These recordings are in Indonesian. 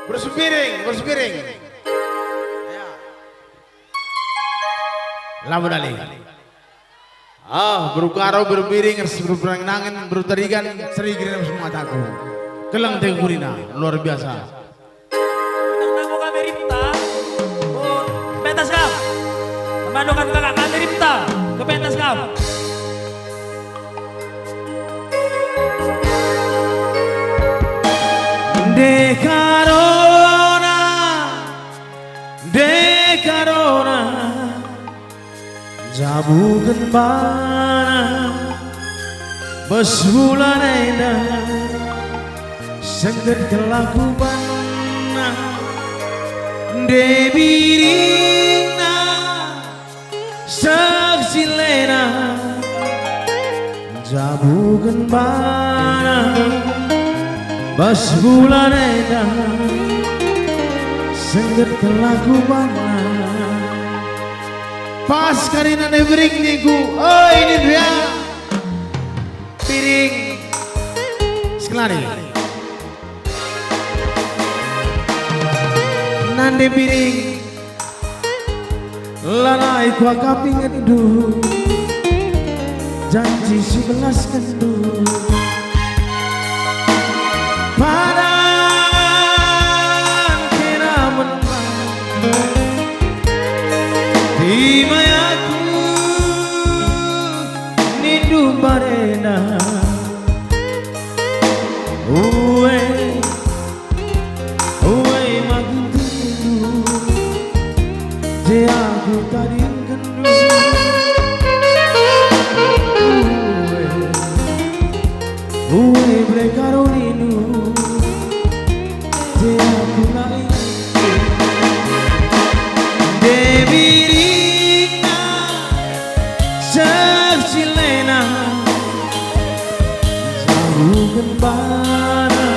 Bersepiring, bersepiring. Lamun ali. Berukaro berpiring, berperangangan, berterigan, seri kirim semua taku. Kelang tegurina, luar biasa. Nako kami Ripta. Oh, pentas kam. Memandukan kakak kami Ripta. Ke pentas kam. Dekarona Jabukan bana Besbulan ena Sengket kelakubanna Debirina Saksilena Jabukan bana Besbulan ena Sengget kelakubanna Pas karina nebring niku. Oh ini dia. Piring. Sekelari. Nande piring Lanai kuah kaping ngendu Janji 11 kendu Padang kena menang Timayaku Nindu barena Uwe makin tindu Je aku taring kendu Uwe brekaro nindu Je aku naik Debirina Saksilena Jauh gembara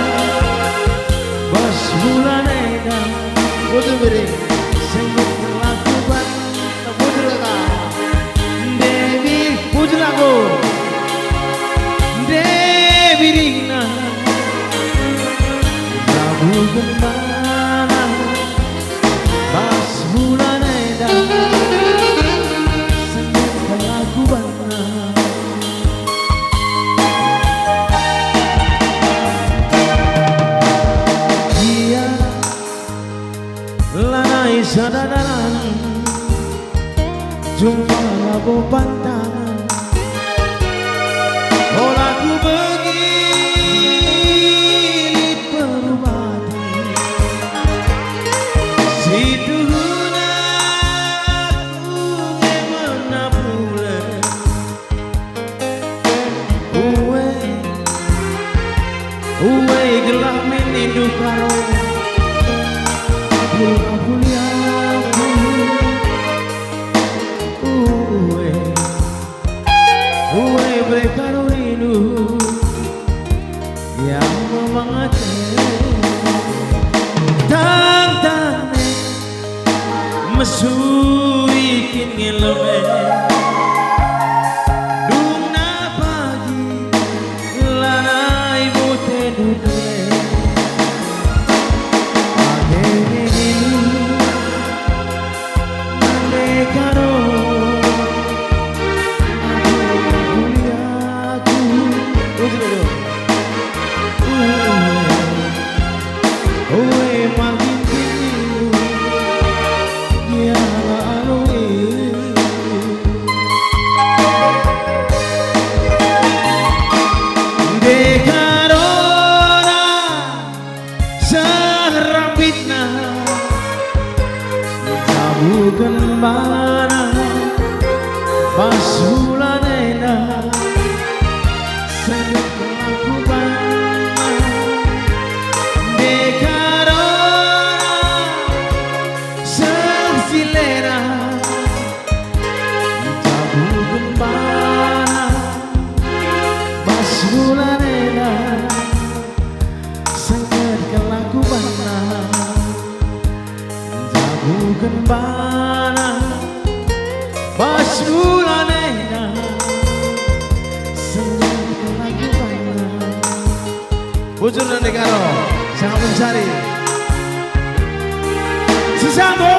Bas bulan eda Betul piring. Sengit kelakuban Betul kata. Dewi puji lagu. Debirina Jauh gembara Bas bulan eda Sengit kelakuban Dia lanai sadadaran Jumpa labo pantangan Olaku begini perubatan Situhuna aku memana pula Uwe gelap menindu karo Kuliahku Uwe brekaro rindu Yang memangate Tantane Mesui ngelome Dungna pagi Lanai bote dudule Agene nilu Nande karo Kuliahku Uwe makin rindu Ya lalu Dekarona Serapitna Jabukan bana Basulan ena Sengit kelakubanna Dekarona Saksilena Jabukan bana Basulan ena Sengit kelakubanna Jabukan bana Basulan ena Sengit kelakubanna Bujur dan negara. sangat mencari. Sesama